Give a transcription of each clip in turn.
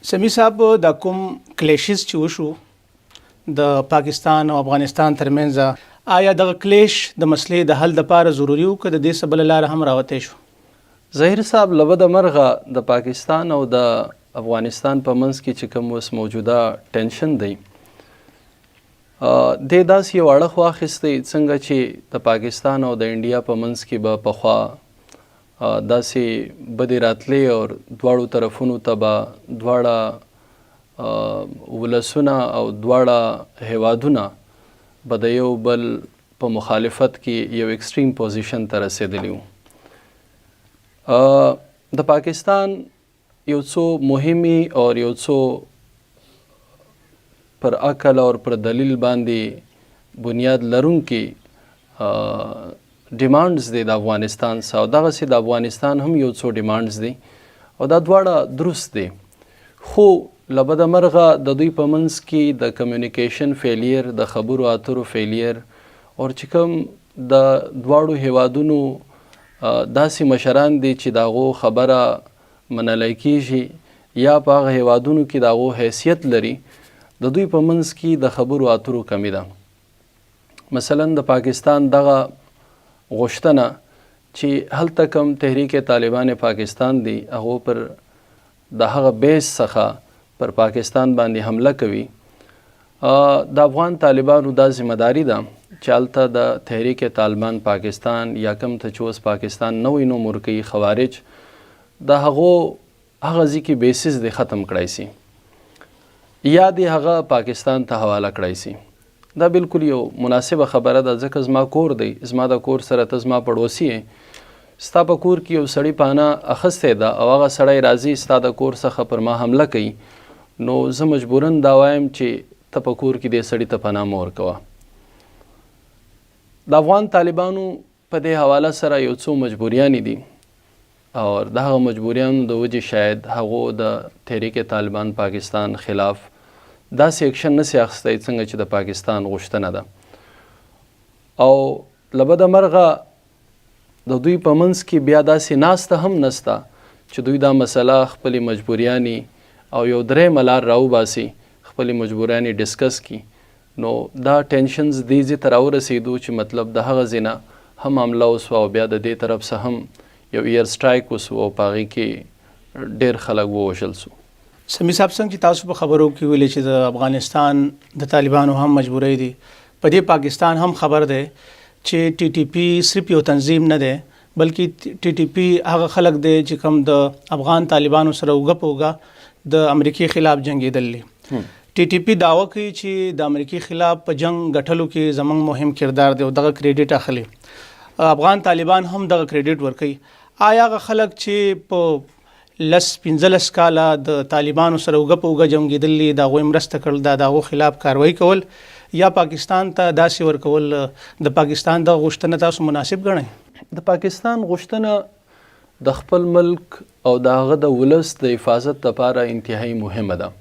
سمی صاحب د کوم کلیشز چې وشو د پاکستان او افغانستان ترمنځ آیا دغه کلیش د مسلې د حل لپاره ضروری و که د دې څه بله لاره هم راوتی شو؟ ظاهر صاحب لبه د مرغه د پاکستان او د افغانستان په منځ کې چې کوم اوس موجوده ټینشن دی د داسې یو اړخ واخیستی څنګه چې د پاکستان او د انډیا په منځ کې به پخوا داسې بدې راتلې او دواړو طرفونو ته به دواړه ولسونه او دواړه هیوادونه به د یو بل په مخالفت کې یو ایکسټریم پوزیشن ته رسېدلی وو. د پاکستان یو څو مهمي او یو څو پر عقل او پر دلیل باندې بنیاد لرونکي ډیمانډز دی د افغانستان څخه او دغسې د افغانستان هم یو څو ډیمانډز دی او دا دواړه درست دی، خو له بده مرغه د دوی په منځ کې د کمیونیکیشن فیلیر، د خبرو اترو فیلیر او چې کوم د دواړو هیوادونو داسې مشران دي چې د هغو خبره منلی کېږي یا په هغه هیوادونو کې د هغو حیثیت لري، د دوی په منځ کې د خبرو اترو کمی ده. مثلا د پاکستان دغه غوښتنه چې هلته کوم تحریک طالبان پاکستان دی هغو پر د هغه بیس څخه پر پاکستان باندې حمله کوي، د افغان طالبانو دا ذمہ داری ده چې هلته د تحریک طالبان پاکستان یا کوم ته چې اوس پاکستان نوی نوم ورکوي خوارج، د هغو هغه ځای کې بیسز دی ختم کړی سي یا دی هغه پاکستان ته حواله کړی سي. دا بالکل یو مناسبه خبره ده، ځکه زما کور دی، زما د کور سره ته زما پړوسی یې، ستا په کور کې یو سړی پانه اخیستی ده او هغه سړی راځي ستا د کور څخه پر ما حمله کوي، نو زه مجبوراً دا وایم چې ته په کور کې دې سړي ته پناه مه ورکوه. د افغان طالبانو په دې حواله سره یو څو مجبوریانې دي او د هغه مجبوریانو د وجې شاید هغو د تحریک طالبان پاکستان خلاف داسې اکشن نسی اخیستی څنګه چې د پاکستان غوښتنه ده، او له بده مرغه د دوی په منځ کې بیا داسې ناسته هم نسته چې دوی دا مسله خپلې مجبوریانې او یو درېیمه لار راوباسي خپلې مجبوریانې ډسکس کړي، نو دا ټینشنز دې ځای ته راورسېدو چې مطلب د هغه ځای نه هم حمله وسوه او بیا د دې طرف څخه هم یو ایر سټرایک وسو او په هغې کې ډېر خلک ووژل سو. سمی صاحب څنګه چې تاسو په خبرو کې ویلې چې د افغانستان د طالبانو هم مجبورۍ دي، په دې پاکستان هم خبر دی چې ټي ټي پی صرف یو تنظیم نه دی بلکې ټي ټي پی هغه خلک دی چې کوم د افغان طالبانو سره اوږه په اوږه د امریکې خلاف جنګېدل دي. ټي ټي پی دعوه کوي چې د امریکې خلاف په جنگ ګټلو کې زموږ مهم کردار دی او دغه کریډټ اخلي. افغان طالبان هم دغه کریډټ ورکوي. آیا هغه خلک چې په 15 کاله د طالبانو سره اوږه په اوږه جنګېدلي د هغوی مرسته کړل، د هغو خلاف کاروایی کول یا پاکستان ته داسې ورکول، د پاکستان دغه غوښتنه تاسو مناسب ګڼئ؟ د پاکستان غوښتنه د خپل ملک او د هغه د ولس د حفاظت لپاره انتهایی مهمه ده.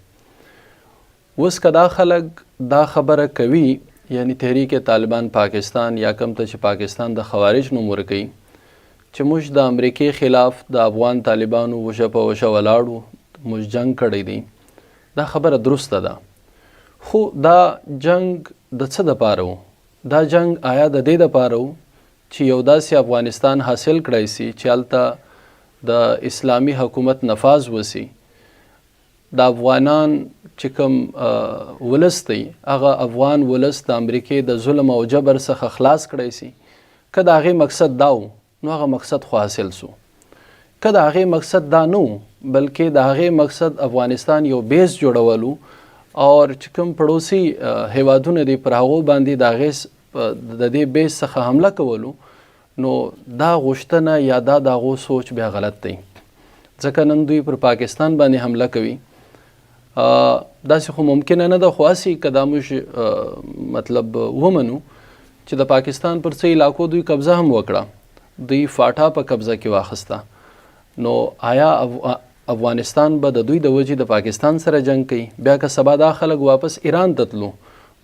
اوس که دا خلک دا خبره کوي، یعنی تحریک طالبان پاکستان یا کوم ته چې پاکستان د خوارج نوم ورکوي، چې موږ د امریکې خلاف د افغان طالبانو وشه په وشه ولاړو، موږ جنگ کړی دی، دا خبره درسته ده، خو دا جنگ د څه دپاره و؟ دا جنگ آیا د دې دپاره و چې یو داسې افغانستان حاصل کړی سي چې هلته د اسلامي حکومت نفاذ وسی، د افغانان چې کوم ولس دی هغه افغان ولس د امریکې د ظلم او جبر څخه خلاص کړی سي؟ که د هغې مقصد دا و نو هغه مقصد خو حاصل سو. که د هغې مقصد دا نه بلکې د هغې مقصد افغانستان یو بیس جوړولو او چې کوم پړوسی هیوادونه دي پر هغو باندې د هغې د دې بیس څخه حمله کولو، نو دا غوښتنه یا دا د هغو سوچ بیا غلط دی، ځکه نن دوی پر پاکستان باندې حمله کوي. داسې خو ممکنه نه ده، خو هسې که دا موږ مطلب ومنو چې د پاکستان پر څه علاقو دوی قبضه هم وکړه، دوی فاټا په قبضه کې واخیسته، نو آیا افغانستان به د دوی د وجې د پاکستان سره جنگ کوي؟ بیا که سبا دا خلک واپس ایران ته تلو،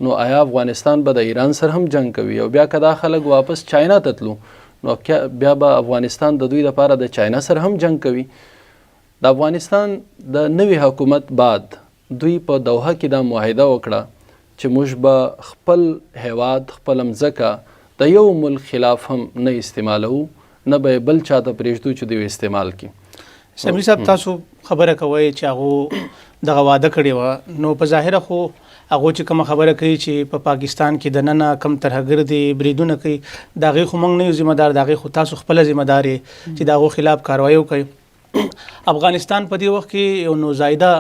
نو آیا افغانستان به د ایران سره هم جنگ کوي؟ او بیا که دا خلک واپس چاینا ته تلو، نو بیا به افغانستان د دوی لپاره د چاینا سره هم جنگ کوي. د افغانستان د نوي حکومت بعد دوی په دوحه کې دا معاهده وکړه چې موږ به خپل هیواد خپل مځکه د یو ملک خلاف هم نه استعمالو، نه به بل چاته پرېږدو چې دوی استعمال کړي. سمري صاحب تاسو خبره کوئ چې هغه دغه واده کړې وه، نو په ظاهره خو هغه چې کومه خبره کوي چې په پاکستان کې دننه کم ترهګر دي بریدونه کوي، د هغې خو موږ نه یو ذمه دار، د هغې خو تاسو خپله ذمه دار یې چې د هغو خلاف کاروایي وکړئ. افغانستان په دې وخت کې یو نوزایده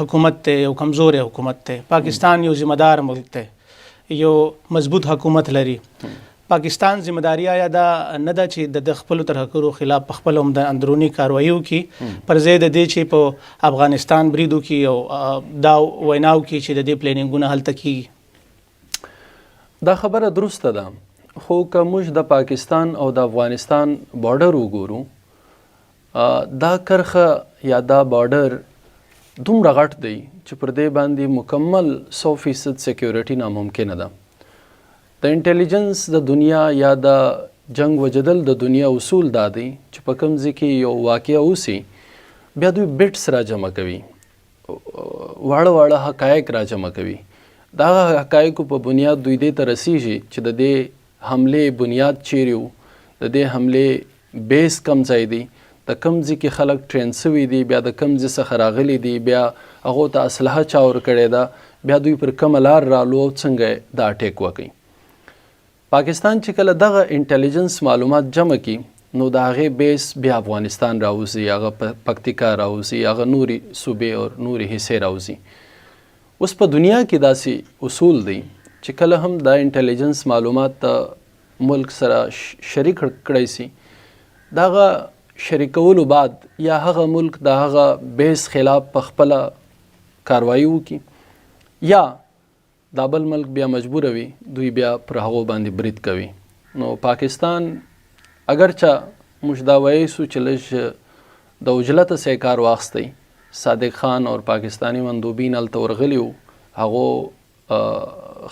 حکومت دی، یو کمزوری حکومت دی. پاکستان یو ذمه دار ملک دی، یو مضبوط حکومت لري. پاکستان ذمہ داری آیا دا نه ده چې د خپلو ترهګرو خلاف په خپله هم د اندروني کاروایي وکړي، پر ځای د دې چې په افغانستان برید وکړي او دا وینا وکړي چې د دې پلانینګونه هلته کېږي. دا خبره درسته ده، خو که موږ د پاکستان او د افغانستان بارډر وګورو، دا کرښه یا دا بارډر دومره غټ دی چې پر دې باندې مکمل 100% سیکیورټي ناممکنه ده. د انټیلیجنس د دنیا یا د جنگ و جدل د دنیا اصول دا دی چې په کوم ځای کې یو واقعه اوسي بیا دوی بټس را جمع کوي، واړه واړه حقایق را جمع کوي. دا حقایقو په بنیاد دوی دې ته رسیږي چې د دې حملې بنیاد چیرې و، د دې حملې بیس کم ځای دی، د کم ځای کې خلک ټرین سوي دي، بیا د کم ځای څخه راغلي دي، بیا هغو ته اسلحه چا ورکړې ده، بیا دوی پر کومه لار رالو او څنګه دا اټیک وکړي. پاکستان چې کله دغه انټیلیجنس معلومات جمع کی نو د هغې بیس بیا افغانستان راوځي، هغه پکتیکا راوځي، هغه نوري صوبې او نوري حصې راوځي. اوس په دنیا کې داسې اصول دی چې کله هم د انټیلیجنس معلومات ملک سره شریک کړی سي، دغه شریکولو بعد یا هغه ملک د هغه بیس خلاف په خپله کاروایي وکړي، یا دا بل ملک بیا مجبور وي دوی بیا پر هغو باندې برید کوي. نو پاکستان اگرچه موږ دا وایسو چې لږ د عجلته سې کار واخیستی، صادق خان اور پاکستانی مندوبین هلته ورغلي وو، هغو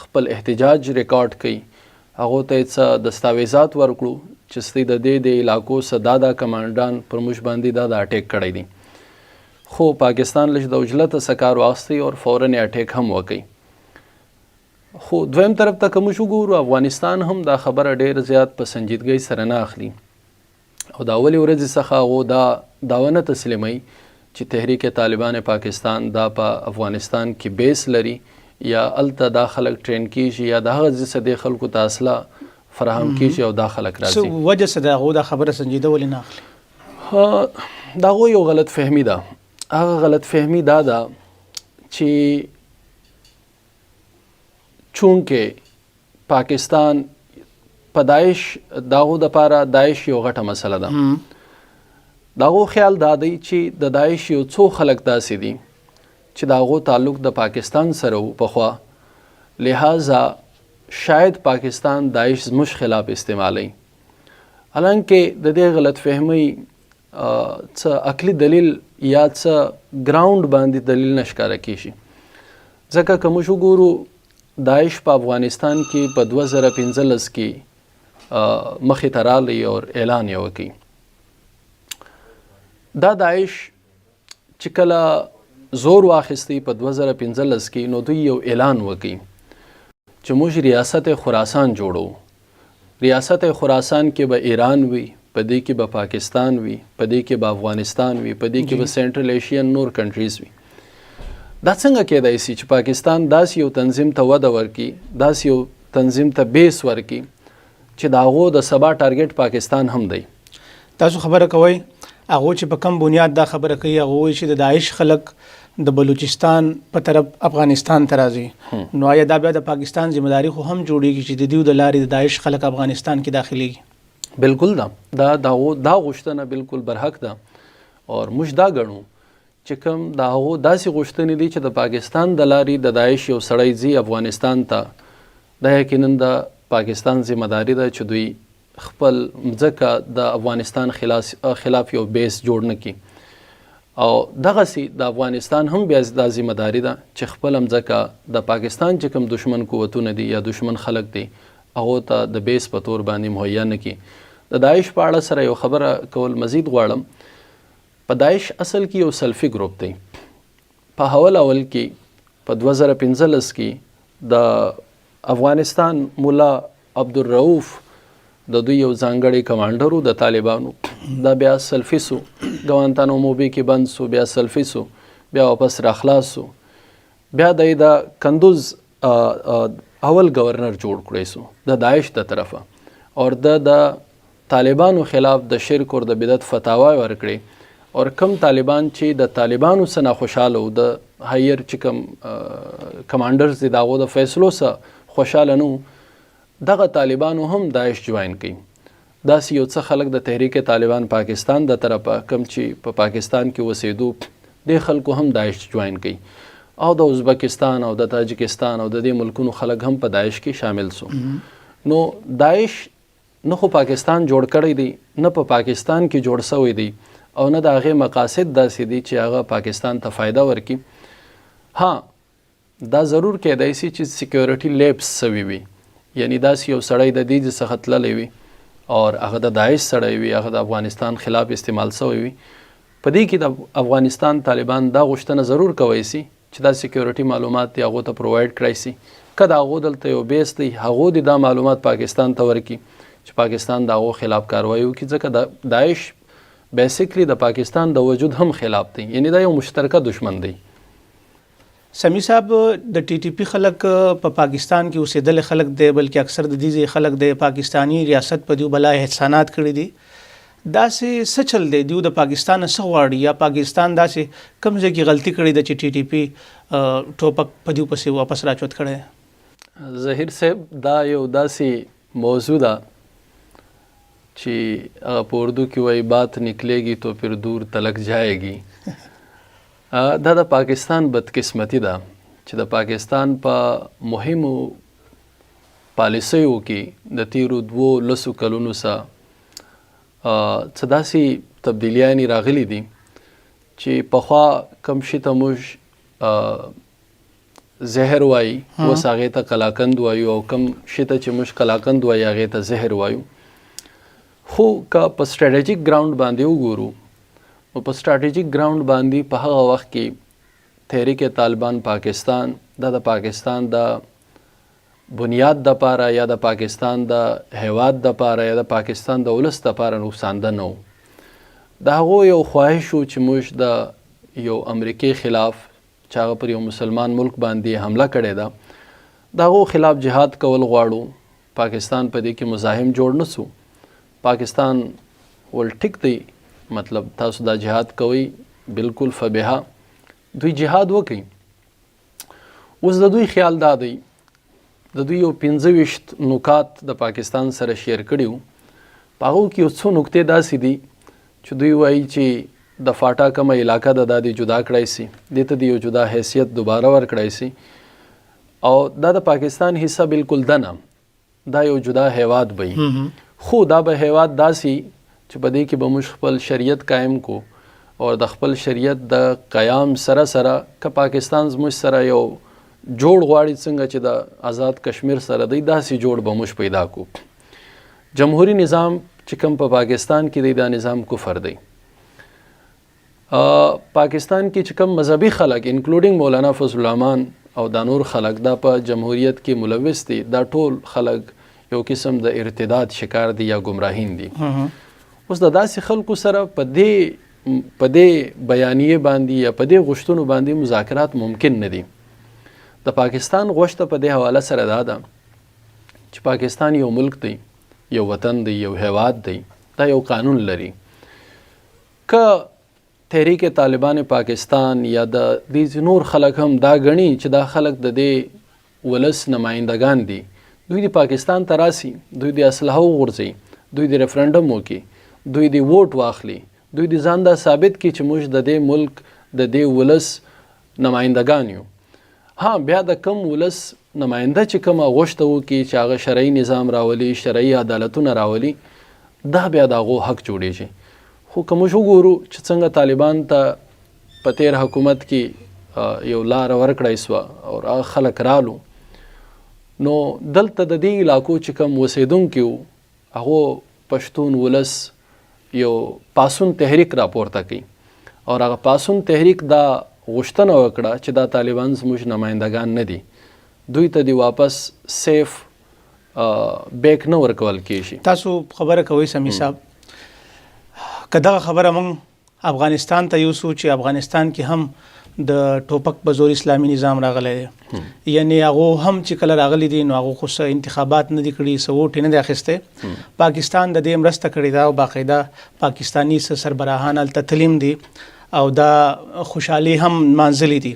خپل احتجاج ریکارډ کوي، هغو ته یې څه دستاویزات ورکړو چې ستاسې د دې د علاقو څه دا کمانډان پر موږ باندې دا اټیک کړی دی. خو پاکستان لږ د عجلته څه کار واخیستی او فوراً یې اټیک هم وکړي. خو دویم طرف ته که موږ وګورو، افغانستان هم دا خبره ډېر زیات په سنجیدګۍ سره نه اخلي او د اولې ورځې څخه هغو دا دعوه نه تسلیموي چې تحریک طالبان پاکستان دا په افغانستان کې بیس لري، یا هلته دا خلک ټرین کېږي، یا د هغه ځای څخه دې خلکو ته اسلحه فراهم کېږي او دا خلک راځي. وجه څه د هغو دا خبره سنجیده ولې نه اخلي؟ د هغو یو غلط فهمي ده. هغه غلط فهمي دا ده چې چونکه پاکستان په داعش داغو دپاره داعش یو غټه مسله ده، داغو خیال دا دی چې د داعش یو څو خلک داسې دي چې داغو تعلق د پاکستان سره و پخوا، لہذا شاید پاکستان داعش زموږ خلاف استعمالی. حالانکه د دې غلط فهمۍ څه عقلي دلیل یا څه ګراوند باندې دلیل نشکاره کیږي، ځکه که موږ وګورو داعش په افغانستان کې په 2015 کې مخې ته راغلی او اعلان یې وکړي. دا داعش چې کله زور واخیستی په 2015 کې نو دوی یو اعلان وکړي چې موږ ریاست خراسان جوړو. ریاست خراسان کې به ایران وي، په دې کې به پاکستان وي، په دې کې به افغانستان وي، په دې کې به سینټرل ایشین نور کنټریز وي. دا څنګه کېدای شي چې پاکستان داسې یو تنظیم ته وده ورکړي، داسې یو تنظیم ته بیس ورکړي چې د هغو د سبا ټارګټ پاکستان هم دی؟ تاسو خبره کوئ هغو چې په کم بنیاد دا خبره کوي، هغه وایي چې د داعش خلک د بلوچستان په طرف افغانستان ته راځي، نو آیا دا بیا د پاکستان ذمہ داري خو هم جوړیږي چې د دوی د لارې د داعش خلک افغانستان کې داخليږي؟ بالکل دا غوښتنه بالکل برحق ده، اور موږ دا ګڼو چې کوم د هغو داسې غوښتنې دي چې د پاکستان د لارې د داعش یو سړی ځي افغانستان ته، دا یقینا د پاکستان ذمہ داري ده چې دوی خپل مځکه د افغانستان خلاف یو بیس جوړ نه کړي، او دغسې د افغانستان هم بیا دا ذمہ داري ده چې خپل مځکه د پاکستان چې کوم دشمن قوتونه دي یا دشمن خلک دي هغو ته د بیس په طور باندې مهیا نه کړي. د داعش په اړه سره یو خبره کول مزید غواړم. په داعش اصل کې یو سلفي ګروپ دی. په اول کې په 2015 کې د افغانستان مولا عبدالرؤوف د دوی یو ځانګړی کمانډر د طالبانو، دا بیا سلفي سو، ګوانتانامو بې کې بند سو، بیا سلفي سو، بیا واپس را خلاص سو، بیا د کندوز اول گورنر جوړ کړی سو د داعش د طرفه، اور د طالبانو خلاف د شرک اور د بدعت فتاوا ورکړي. اور کم طالبان چې د طالبانو سره خوشاله او د هایر چې کم کمانډرز دي داغو د فیصلو سره خوشاله نو، دغه طالبانو هم داعش جوائن کړي. داسې یو څه خلک د تحریک طالبان پاکستان د طرفه کم چې په پاکستان کې اوسېدو د خلکو هم داعش جوائن کړي، او د ازبکستان او د تاجکستان او د دې ملکونو خلک هم په داعش کې شامل سو. نو داعش نه خو پاکستان جوړ کړی دی، نه په پاکستان کې جوړ شوی دی، او نه د هغې مقاصد داسې دي چې هغه پاکستان ته فایده ورکړي. ها دا ضرور کیدای شي چې سیکیورټي لیپس سوي وي، یعنی داسې یو سړی د دې څخه تللی وي اور هغه د داعش سړی وي، هغه د افغانستان خلاف استعمال شوی وي. په دې کې د افغانستان طالبان دا غوښتنه ضرور کوي شي چې دا سیکیورټي معلومات دی هغو ته پرووایډ کړی شي. که د هغو دلته یو بیس دی، هغو د دا معلومات پاکستان ته ورکړي چې پاکستان د هغو خلاف کاروایی وکړي، ځکه د داعش بیسیکلی د پاکستان د وجود هم خلاف دی، یعنی دا یو مشترکه دشمن دی. سمی صاحب د ټي ټي پی خلک په پاکستان کې اوسېدل خلک دی، بلکې اکثر د دې خلک د پاکستانی ریاست په دیو بلای احسانات کړی دي. داسې څه چل دی دیو د پاکستان څخه غواړي، یا پاکستان داسې کوم ځای کې غلطي کړې ده چې ټي ټي پی ټوپک په دیو پسې واپس راچوت کړی؟ ظهیر صاحب دا یو داسې موضوع ده چې په اردو کې وایي بات نکلے تو پھر دور تلک جائے گی. دا د پاکستان بدقسمتی ده چې د پاکستان په مهمو پالیسیو کې د تیرو 2 کلونو څخه څه داسې تبدیلیانې راغلي دي چې پخوا کم شي ته موږ زهر وایي، اوس هغې ته قلاقند وایو، او کم شي ته چې موږ قلاقند وایي هغې ته زهر وایو. خو که په سټریټیک ګراوند باندې وګورو، نو په سټریټیک ګراوند باندې په هغه وخت کې تحریک طالبان پاکستان د پاکستان د بنیاد د پاره یا د پاکستان د هیواد د پاره یا د پاکستان د ولس د پاره نقصانده نه و. د هغو یو خواهش و چې موږ د یو امریکې خلاف چې هغه پر یو مسلمان ملک باندې حمله کړې ده، د هغو خلاف جهاد کول غواړو. پاکستان په دې کې مزاحم جوړ نه سو. پاکستان ول ټیک دی، مطلب تاسو دا جهاد کوئ بالکل فبها، دوی جهاد وکړي. اوس د دوی خیال دا دی، د دوی یو 25 نکات د پاکستان سره شیر کړي وو، په هغو کې یو څو نکتې داسې دي چې دوی وایي چې د فاټا کومه علاقه ده دا دې جدا کړی سي، دې ته د یو جدا حیثیت دوباره ورکړی سي، او دا د پاکستان حصہ بالکل ده نه، دا یو جدا هیواد به وي. خو دا به هیواد داسې چې په دې کې به موږ خپل شریعت قایم کو، او د خپل شریعت د قیام سره سره که پاکستان زموږ سره یو جوړ غواړي څنګه چې د آزاد کشمیر سره دی، داسې جوړ به موږ پیدا کو. جمهوری نظام چې کوم په پاکستان کې دی دا نظام کفر دی. پاکستان کې چې کوم مذهبي خلک انکلوډینګ مولانا فضل الرحمن او دا نور خلک دا په جمهوریت کې ملوث دي، دا ټول خلک یو قسم د ارتداد شکار دي یا گمراهین دي. اوس د داسې خلکو سره په دې بیانیه باندې یا په دې غوښتنو باندې مذاکرات ممکن نه دي. د پاکستان غوښته په دې حواله سره دا ده چې پاکستان یو ملک دی، یو وطن دی، یو هیواد دی، دا یو قانون لري. که تحریک طالبان پاکستان یا د دې نور خلک هم دا ګڼي چې دا خلک د دې ولس نمایندگان دي، دوی د پاکستان ته راسي، دوی د اسلحه وغورځي، دوی د ریفرنډم وکړي، دوی د ووټ واخلي، دوی د ځان دا ثابت کړي چې موږ د دې ملک د دې ولس نمایندگان یو. ها بیا د کم ولس نماینده چې کومه غوښته وکړي چې هغه شرعي نظام راولي، شرعي عدالتونه راولي، دا بیا د هغو حق جوړیږي. خو که موږ وګورو چې څنګه طالبان ته په تیر حکومت کې یو لاره ورکړی سوه او هغه خلک رالو، نو دلته د دې علاقو چې کوم اوسېدونکي وو هغو پښتون ولس یو پاسون تحریک راپورته کوي او هغه پاسون تحریک دا غوښتنه وکړه چې دا طالبان زموږ نمایندګان نه دي، دوی ته دی واپس سیف بیک نه ورکول کیږي. تاسو خبره کوي سمی صاحب، که دغه خبره موږ افغانستان ته یوسو چې افغانستان کې هم د ټوپک په زور اسلامي نظام راغلی دی، یعنی هغه هم چې کله راغلی دي نو هغه خو انتخابات نه دي کړي، څه ووټ نه دي اخیستی، پاکستان د دې مرسته کړې ده او باقاعده پاکستانی سربراهان هلته تلیم دي او دا خوشحالي هم مانځلې دي،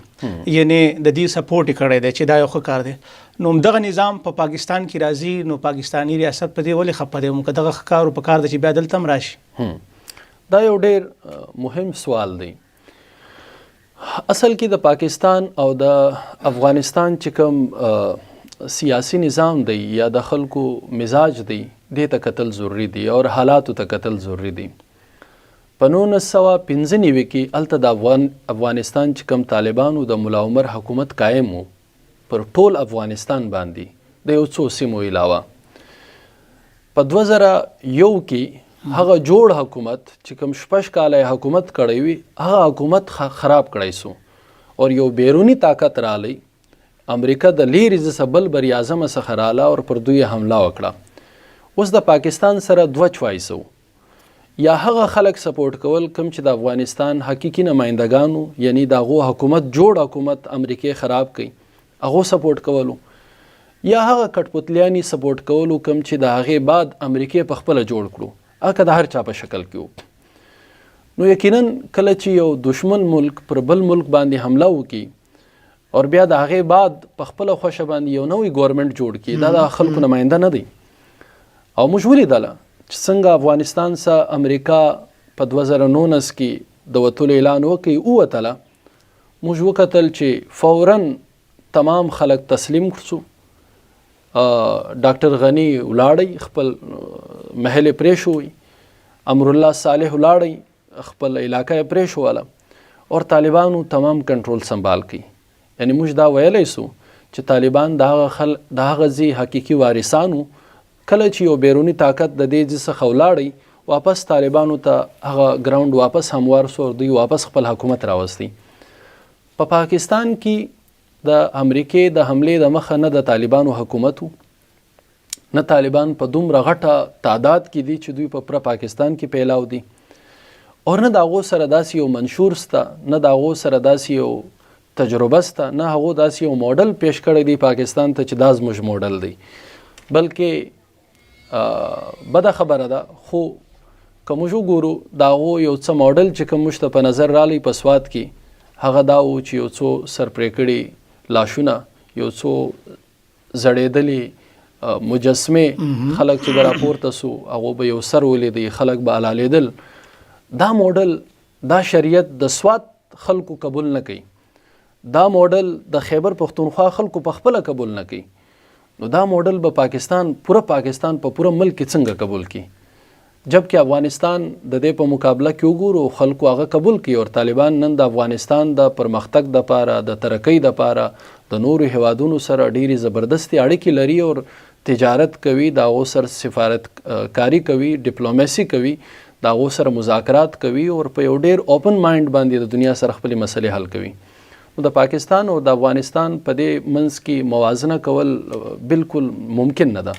یعنی د دې سپورټ کړی دی چې دا یو ښه کار دی. نو دغه نظام په پاکستان کې راځي، نو پاکستانی ریاست په دې ولې خفه دی؟ موږ دغه ښه کار په کار دی چې بیا دلته هم راشي. دا یو ډېر مهم سوال دی. اصل کې د پاکستان او د افغانستان چې کوم سیاسی نظام دی یا د خلکو مزاج دی، دې ته کتل ضروری دی او حالاتو ته کتل ضروری دی. په 1995 کې هلته د افغانستان چې کوم طالبانو د ملا عمر حکومت قایم و پر ټول افغانستان باندې د یو څو سیمو علاوه. په 2001 کې هغه جوړ حکومت چې کوم 6 کاله حکومت کړی وي، هغه حکومت خراب کړی سو او یو بیرونی طاقت رالی، امریکا د لیرې څخه بل بر اعظم څخه راله او پر دوی حمله وکړه. اوس د پاکستان سره دوه چوایس وو، یا هغه خلک سپورټ کول کوم چې د افغانستان حقیقي نمایندګانو، یعنی دغه حکومت جوړ حکومت امریکای خراب کړي، هغه سپورټ کولو، یا هغه کټپوتلیانی سپورټ کولو کوم چې د هغه بعد امریکای په خپل جوړ کړو، اګه د هر چا په شکل کې. نو یقینا کله چې یو دشمن ملک پر بل ملک باندې حمله وکړي او بیا د هغه بعد په خپل خوښه باندې یو نوې ګورنمنت جوړ کړي، دا د خلکو نماینده نه دی. او موږ ولیدله چې څنګه افغانستان سره امریکا په 2019 کې د وتلو اعلان وکړي، ووتله، موږ وکتل چې فوراً تمام خلک تسلیم کړو. ډاکټر غنی ولاړی خپل محل پریښوي، امرالله صالح ولاړی خپل علاقه پریښوله او طالبانو تمام کنټرول سنبال کړي. یعنی موږ دا ویلی سو چې طالبان د هغه ځای حقیقي وارثانو، کله چې یو بیرونی طاقت د دې ځای څخه ولاړی، واپس طالبانو ته هغه ګراوند واپس هموار سو او دوی واپس خپل حکومت راوستی. په پاکستان کې د امریکې د حملې د مخه نه د طالبانو حکومت وو، نه طالبان په دومره غټه تعداد کې دي چې دوی په پوره پاکستان کې پیلاو دي، او نه د هغو سره داسې یو منشور سته، نه د هغو سره داسې یو تجربه سته، نه هغو داسې یو موډل پیش کړی دی پاکستان ته چې دا زموږ موډل دی. بلکې بده خبره ده، خو که موږ وګورو د هغو یو څه موډل چې کوم موږ ته په نظر رالی په سوات کې، هغه دا و چې یو څو سرپرې کړي لاشونه، یو څو زړېدلې مجسمې، خلک چې به راپورته سو هغو به یو سر ولیدی، خلک به حلالیدل. دا موډل، دا شریعت د سوات خلکو قبول نه کوي، دا موډل د خیبر پختونخوا خلکو په خپله قبول نه کوي. نو دا موډل به پاکستان په پوره ملک کې څنګه قبول کړي؟ جبکې افغانستان د دې په مقابله کې وګورو خلکو هغه قبول کړي، او طالبان نن د افغانستان د پرمختګ دپاره، د ترقۍ دپاره د نورو هیوادونو سره ډېرې زبردستې اړیکې لري او تجارت کوي، د هغو سره سفارت کاری کوي، ډیپلوماسي کوي، د هغو سره مذاکرات کوي او په یو ډېر اوپن مایند باندې د دنیا سره خپلې مسلې حل کوي. نو د پاکستان او د افغانستان په دې منځ کې موازنه کول بالکل ممکن نه ده.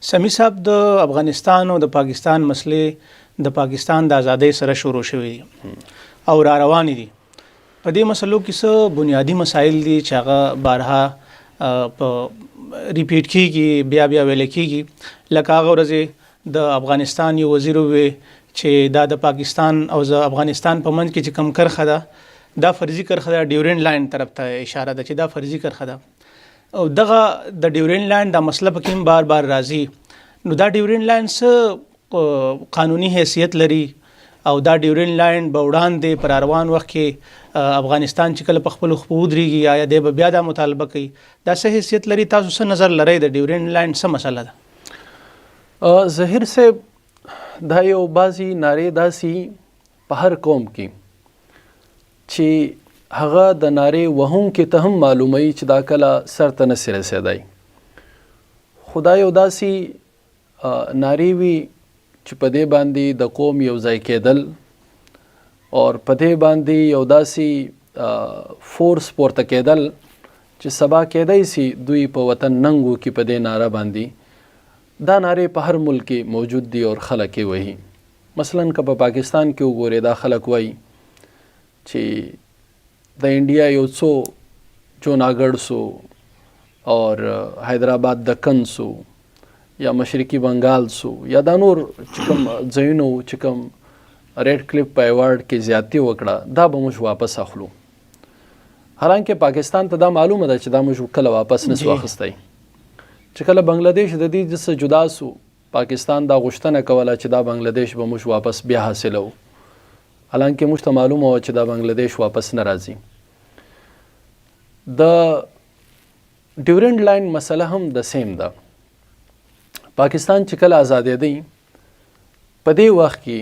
سمی صاحب، د افغانستان او د پاکستان مسلې د پاکستان د ازادۍ سره شروع شوي دي او را روانې دي. په دې مسلو کې څه بنیادی مسایل دي چې هغه بارها په ریپیټ کیږي، بیا بیا ویل کیږي. لکه هغه ورځې د افغانستان یو وزیر ووی چې دا د پاکستان او د افغانستان په منځ کې چې کوم کرښه ده، دا فرضي کرښه ده، ډیورنډ لاین طرف ته اشاره ده چې دا فرضي کرښه ده، او دغه د ډیورنډ لاین دا مسله پکې بار بار راځي. نو دا ډیورنډ لاین څه قانوني حیثیت لري او دا ډیورنډ لاین به وړاندې پر روان وخت کې افغانستان چې کله په خپلو خپو ودرېږي آیا دی به بیا دا مطالبه کوي، دا څه حیثیت لري؟ تاسو څه نظر لرئ د ډیورنډ لاین څه مسله ده؟ ظهیر صاحب، دا یو بعضې نارې داسې په هر قوم کې چې هغه د نارې وهونکي ته هم معلوموي چې دا کله سر ته نسي رسېدی. خو دا یو داسې نارې وي چې په دې باندې د قوم یو ځای کېدل اور په دې باندې یو داسې فورس پورته کېدل چې سبا کېدای سي دوی په وطن ننګ وکړي په دې ناره باندې. دا نارې په هر ملک کې موجود دي او خلک یې وهي. مثلا که په پاکستان کې وګورئ دا خلک وایي چې د انډیا یو څو جوناګړ سو اور حیدرآباد دکن سو یا مشرقي بنگال سو یا دا نور چې کوم ځایونه چې کوم ریډ کلیف په ایوارډ کې زیاتې وکړه دا به موږ واپس اخلو. حالانکه پاکستان ته دا معلومه ده چې دا موږ کله واپس نسو اخیستی. چې کله بنگلادیش د دې څخه جدا سو پاکستان دا غوښتنه کوله چې دا بنگلادیش به موږ واپس بیا حاصلو. حالانکه موږ ته معلومه وه چې دا بنگلادیش واپس نه راځي. د ډیورنډ لاین مسله هم د سیم ده. پاکستان چې کله آزادېدی په دې وخت کې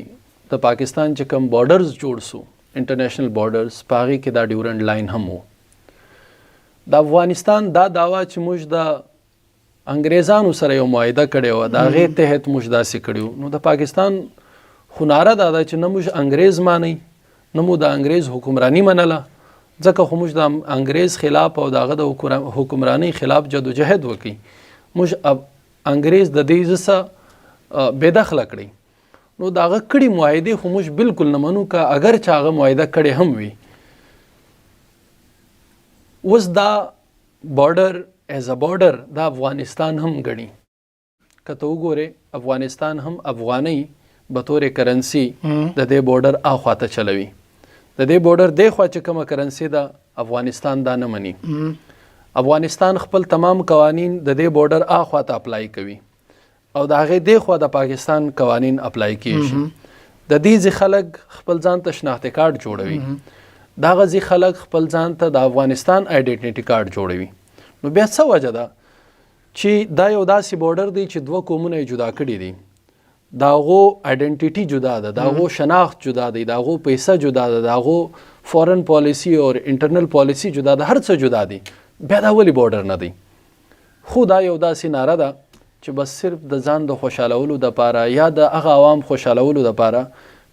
د پاکستان چې کوم بارډرز جوړ سو انټرنیشنل بارډرز په هغې کې دا ډیورنډ لاین هم و. د افغانستان دا دعوا چې موږ د انګریزانو سره یو معاهده کړې وه د هغې تحت موږ داسې کړي نو د پاکستان خو ناره دا ده چې نه موږ انګریز مانی نه مو د انګریز حکمرانی منله ځکه خو موږ د انګریز خلاف او د هغه د حکمرانی خلاف جدوجهد وکړي. موږ انګریز د دې څخه بېدخله کړي نو د هغه کړي معاهدې خو موږ بالکل نه منو که اگر چې هغه معاهده کړې هم وي. اوس دا بارډر ایز ا بارډر د افغانستان هم ګڼي. که ته وګورې افغانستان هم افغانۍ به طور کرنسي د دې بارډر اخوا ته چلوي. د دې بارډر دې خوا چې کومه کرنسي ده افغانستان دا نه مني. افغانستان خپل تمام قوانین د دې بارډر اخوا ته اپلای کوي او د هغې دې خوا د پاکستان قوانین اپلای کیږي. د دې ځې خلک خپل ځان ته شناختي کارت جوړوي. دغه ځې خلک خپل ځان ته د افغانستان آیډنټیټي کارت جوړوي. نو بیا څه وجه ده چې دا یو داسې بارډر دی چې دوه قومونه یې جدا کړي دي. د هغو آیډنټیټي جدا ده، د هغو شناخت جدا دی، د هغو پیسه جدا ده، د هغو فورن پالیسی او انټرنل پالیسی جدا ده، هر څه جدا دي. بیا دا ولې بارډر نه دی؟ خو دا یو داسې ناره ده چې بس صرف د ځان د خوشحالولو دپاره یا د هغه عوام خوشحالولو دپاره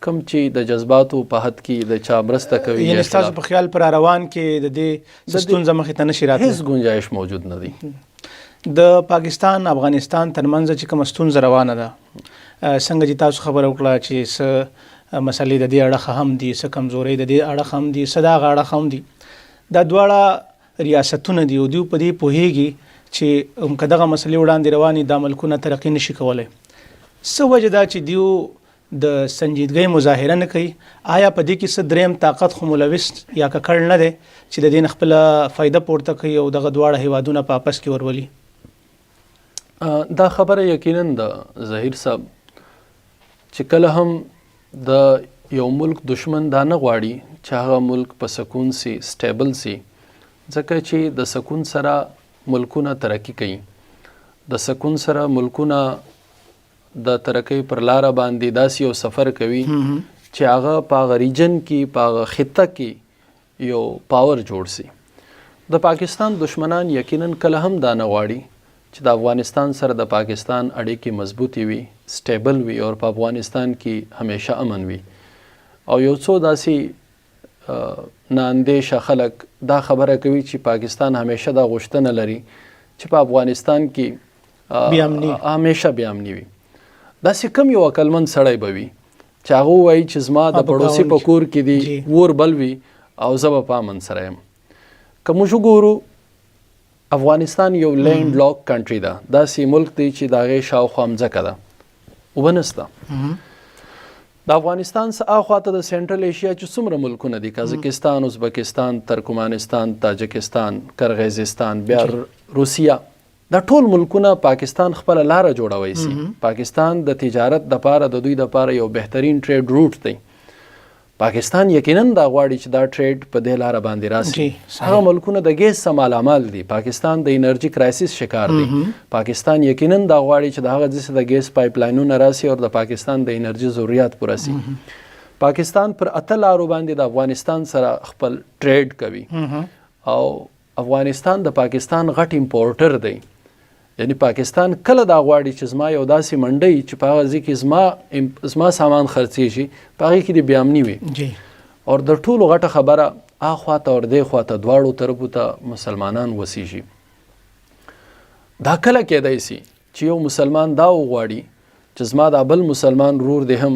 کوم چې د جذباتو په حد کې د چا مرسته کوي. یعنې ستاسو په خیال پر روان کې د دې ستونزه مخې ته نشي راتلی؟ هیڅ گنجایش موجود نه دی. د پاکستان افغانستان ترمنځ چې کومه ستونزه روانه ده څنګه چې تاسو خبره وکړه چې څه مسلې د دې اړخه هم دي، څه کمزورۍ د دې اړخه هم دي، څه د هغه اړخه هم دي. دا دواړه ریاستونه دي او دوی په دې پوهیږي چې که دغه مسلې وړاندې روانې دا ملکونه ترقي نشي کولی. څه وجه ده چې دیو د سنجیدګۍ مظاهره نه کوي؟ آیا په دې کې څه دریم طاقت خو ملوث یا ککړ نه دی چې د دې نه خپله فایده پورته کوي او دغه دواړه هیوادونه په آپس کې ورولي؟ دا خبره یقینا د ظهیر صاحب چې کله هم د یو ملک دشمن دا نه غواړي چې هغه ملک په سکون سي، سټیبل سي، ځکه چې د سکون سره ملکونه ترقی کوي. د سکون سره ملکونه د ترقی پر لاره باندې داسې یو سفر کوي چې هغه په هغه ریجن کې په هغه خطه کې یو پاور جوړ سي. د پاکستان دشمنان یقینا کله هم دا نه غواړي چې د افغانستان سره د پاکستان اړیکې مضبوطې وي، سټیبل وي او په افغانستان کې همیشه امن وي. او یو څو داسې نااندیشه خلک دا خبره کوي چې پاکستان همیشه دا غوښتنه لري چې په افغانستان کې همیشه بې امني وي. داسې کم یو عقلمند سړی به وي چې هغه ووایي چې زما د پړوسي په کور کې دی ور بل وي او زه به په امن سره یم. که موږ وګورو افغانستان یو لینډ لاک کنټري ده، داسې ملک دی چې د هغې شاوخوا مځکه ده، اوبه نسته. د افغانستان څخه اخواته د سنټرل ایشیا چې څومره ملکونه دي، قزاقستان، ازبکستان، ترکمانستان، تاجکستان، کرغیزستان، بیا روسیه، دا ټول ملکونه پاکستان خپل لاره جوړوي سي. پاکستان د تجارت دپاره د دوی دپاره یو بهترین ټریډ روټ دی. پاکستان یقینا دا غواړي چې دا ټریډ په دې لاره باندې راسي. هغه ملکونه د ګیس څخه مالامال دي. پاکستان د انرژي کرایسس شکار دی. پاکستان یقینا دا غواړي چې د هغه ځای د ګیس پایپ لاینونه راسي او د پاکستان د انرژي ضرورت پوره سي. پاکستان پر اته لارو باندې د افغانستان سره خپل ټریډ کوي او افغانستان د پاکستان غټ امپورټر دی. یعنی پاکستان کله دا غواړي چې زما یو داسې منډۍ چې په هغه ځای کې زما سامان خرڅېږي په هغې کې د بې امني وي. او د ټولو غټه خبره اخواته او دې خواته دواړو طرفو ته مسلمانان وسیږي. دا کله کېدای سي چې یو مسلمان دا وغواړي چې زما دا بل مسلمان ورور دی هم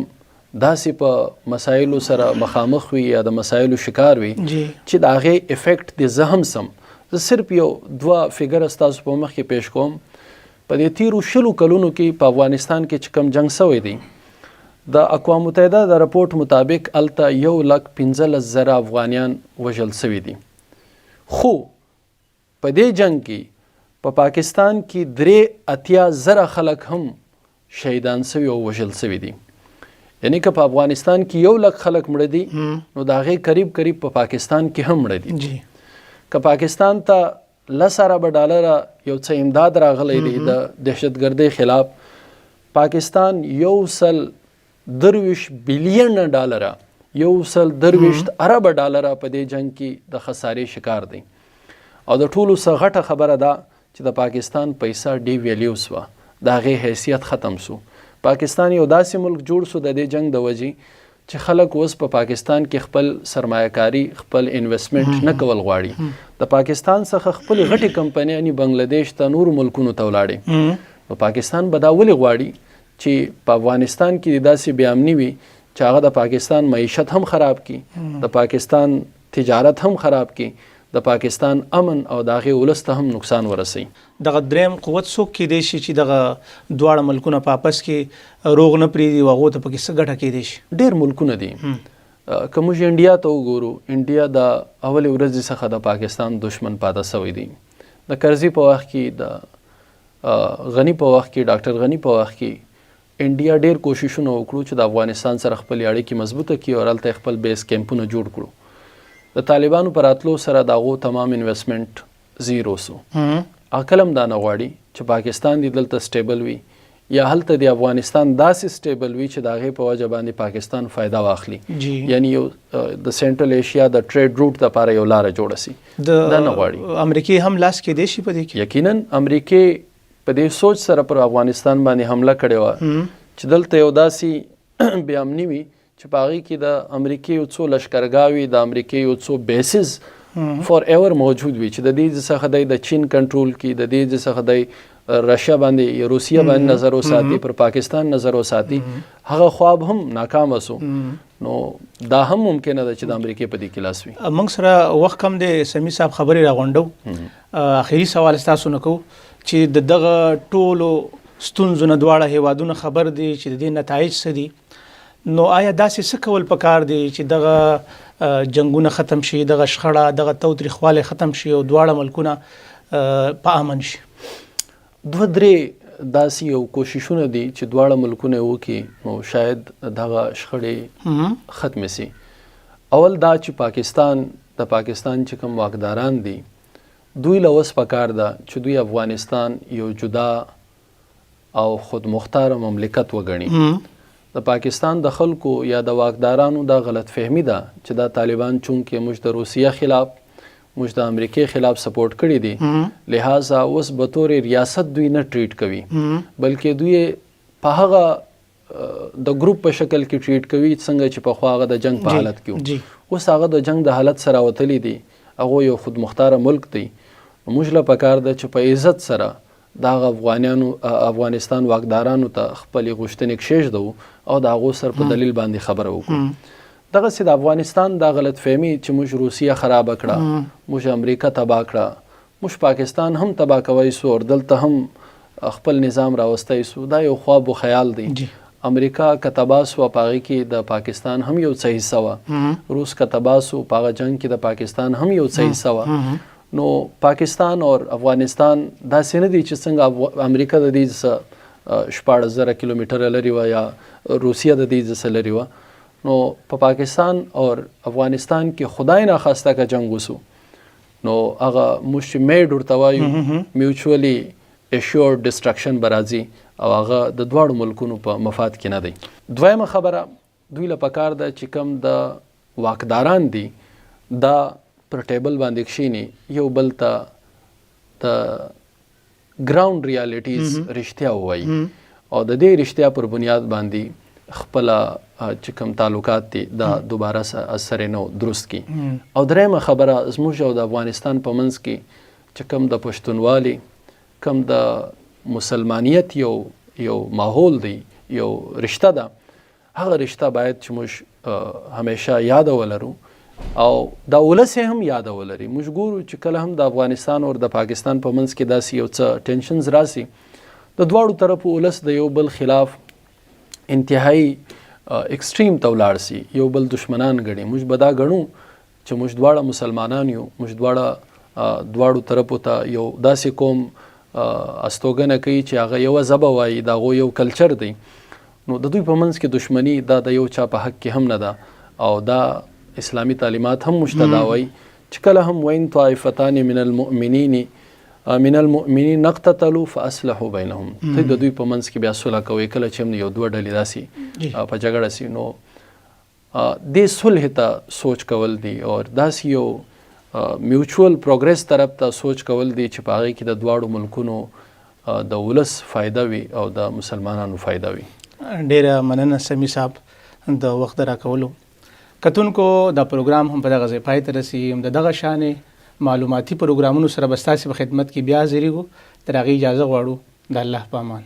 داسې په مسایلو سره مخامخ وي یا د مسایلو شکار وي چې د هغې افیکټ د زه هم سم. زه صرف یو دوه فګره ستاسو په مخ کې پیش کوم. په دې تیرو 20 کلونو کې په افغانستان کې چې کوم جنگ سوی دی، د اقوام متحده د رپورټ مطابق الته 1,15,000 افغانیان وژل سوي دي. خو په دې جنگ کې په پاکستان کې 83,000 خلک هم شهیدان سوي او وژل سوي دي. یعنی که په افغانستان کې 100,000 خلک مړه دي نو د هغې قریب په پاکستان کې هم مړه دي. که پاکستان ته 10 اربه ډالره یو څه امداد راغلی دی د دهشتګردۍ خلاف، پاکستان 120 بلین ډالره 120 اربه ډالره په دې جنگ کې د خسارې شکار دی. او د ټولو څه غټه خبره ده چې د پاکستان پیسه ډی ویلیو سوه، د هغې حیثیت ختم سو. پاکستان یو داسې ملک جوړ سو د دې جنگ د وجې چې خلک اوس په پاکستان کې خپل سرمایه‌کاري خپل انویسټمنټ نه کول غواړي. د پاکستان څخه خپل غټي کمپنیانې بنگلاديش ته نور ملکونو ته ولاړې. نو پاکستان به دا ولې غواړي چې په افغانستان کې داسې بې امني وي چې هغه د پاکستان معیشت هم خراب کړي، د پاکستان تجارت هم خراب کړي، د پاکستان امن او د هغې ولس ته هم نقصان ورسوي. دغه دریم قوت څوک کیدای شي چې دغه دواړه ملکونه په آپس کې روغ نه پرېږدي او هغو ته پکې څه ګټه کیدای شي؟ ډېر ملکونه دي. که موږ انډیا ته وګورو، انډیا د اولې ورځې څخه د پاکستان دشمن پاته سوی دی. د کرزي په وخت کې، د غني په وخت کې، ډاکټر غني په وخت کې انډیا ډېر کوششونه وکړو چې د افغانستان سره خپلې اړیکې مضبوطه کړي او هلته خپل بیس کیمپونه جوړ کړو. د طالبانو پر راتلو سره د هغو تمام انویسټمنټ زیرو سو. عقل هم دا نه غواړي چې پاکستان دې دلته سټیبل وي یا هلته د افغانستان داسې سټیبل وي چې د هغې په وجه باندې پاکستان فایده واخلي. یعنی یو د سینټرل ایشیا د ټریډ روټ لپاره یو لاره جوړه سي. دا نه غواړي. امریکې هم لاس کېدای شي په دې کې؟ یقینا امریکې په دې سوچ سره پر افغانستان باندې حمله کړې وه چې دلته یو داسې بې امني وي چې په هغې کې د امریکې یو څو لشکرګاوې، د امریکې یو څو بیسز فار ایور موجود وي چې د دې څخه دی د چین کنټرول کې، د دې څخه دی رشیا باندې روسیه باندې نظر وساتي، پر پاکستان نظر وساتي. هغه خواب هم ناکامه سو. نو دا هم ممکنه ده چې د امریکې په دې کې لاس وي. موږ سره وخت کم دی سمي صاحب، خبرې راغونډو. اخري سوال ستاسو نه کوو چې دغه ټولو ستونزو نه دواړه هیوادونه خبر دي چې د دې نتایج څه دي. نو آیا داسې څه کول پکار دی چې دغه جنگونه ختم شي، دغه شخړه، دغه تاوتریخوالی ختم شي او دواړه ملکونه په امن شي؟ 2-3 داسې یو کوششونه دي چې دواړه ملکونه وکړي نو شاید دغه شخړې ختم سي. اول دا چې د پاکستان چې کوم واکداران دي دوی له اوس پکار ده چې دوی افغانستان یو جدا او خودمختار مملکت وګڼي. د پاکستان د خلکو یا د واکدارانو دا غلط فهمی ده چې دا طالبان چونکې موږ د روسیه خلاف، موږ د امریکې خلاف سپورټ کړی دي، لہذا اوس به طور ریاست دوی نه ټریټ کوي بلکې دوی په هغه د ګروپ په شکل کې ټریټ کوي څنګه چې پخوا هغه د جنگ په حالت کې اوس هغه د جنگ د حالت سره وتلی دي. هغه یو خودمختاره ملک دی. موږ له پکار ده چې په عزت سره دا افغانستان واکدارانو ته خپلې غوښتنې کښېږدو او د هغو سره په دلیل باندې خبره وکړو. دغسې د افغانستان دا غلط فهمي چې موږ روسیه خرابه کړه، موږ امریکا تباه کړه، موږ پاکستان هم تباه کوی سو او دلته هم خپل نظام راوستی سو، دا یو خواب و خیال دی. امریکا که تباه سو په هغې کې د پاکستان هم یو څه حصه وه، روس که تباه سو په هغه جنګ کې د پاکستان هم یو څه حصه وه. نو پاکستان او افغانستان داسې نه دی چې څنګه امریکا د دې څخه 14,000 کیلومتره لرې وه یا روسیه د دې څخه لرې وه. نو په پاکستان او افغانستان کې خدای ناخواسته که جنګ وسو نو هغه موږ چې میډ ورته وایو میوچولی ایشورډ ډسټرکشن به راځي او هغه د دواړو ملکونو په مفاد کې نه دی. دویمه خبره دوی له پکار ده چې کوم د واکداران دي دا پر ټیبل باندې کښیني، یو بل ته د ګراوند ریالټیز رښتیا ووایي او د دې رښتیا پر بنیاد باندې خپله چې کوم تعلقات دي دا دوباره سره نو درست کی. او درېمه خبره زموږ او د افغانستان په منځ کې چې کوم د پښتونوالي کوم د مسلمانیت یو ماحول دی یو رشته ده هغه رشته باید چې موږ همیشه یاد ولرو او دا ولس هم یاد ولري. موږ ګورو چې کله هم د افغانستان او د پاکستان په منځ کې داسې یو څه ټینشنز راسي د دواړو طرفو ولس د یو بل خلاف انتهایی ایکسټریم ته ولاړ سي یو بل دشمنان ګڼي. موږ به دا ګڼو چې موږ دواړه مسلمانان یو موږ دواړو طرفو ته یو داسې قوم استوګنه کوي چې هغه یو ژبه وایي د هغوی یو کلچر دی نو د دوی په منځ کې دشمني دا د یو چا په حق کې هم نه ده او دا اسلامی تعلیمات هم مشتدا وایي چې کله هم وین طائفتان من المؤمنین اقتتلوا فاصلحوا بینهم ته د دوی په منځ کې بیا صلح کوي. کله چې هم یو دوه ډلې داسې په جګړه سي نو دې صلح ته سوچ کول دي او داسې یو میوچوال پروګرس طرف ته سوچ کول دي چې په هغې کې د دواړو ملکونو د ولس فایده وي او د مسلمانانو فایده وي. ډیره مننه سمی صاحب د وخت راکولو. کتونکو دا پروګرام هم په دغه ځای پای ته رسي هم د دغه شانې معلوماتي پروګرامونو سره به ستاسې په خدمت کې بیا حاضرېږو. تر هغې اجازه غواړو. د الله په امان.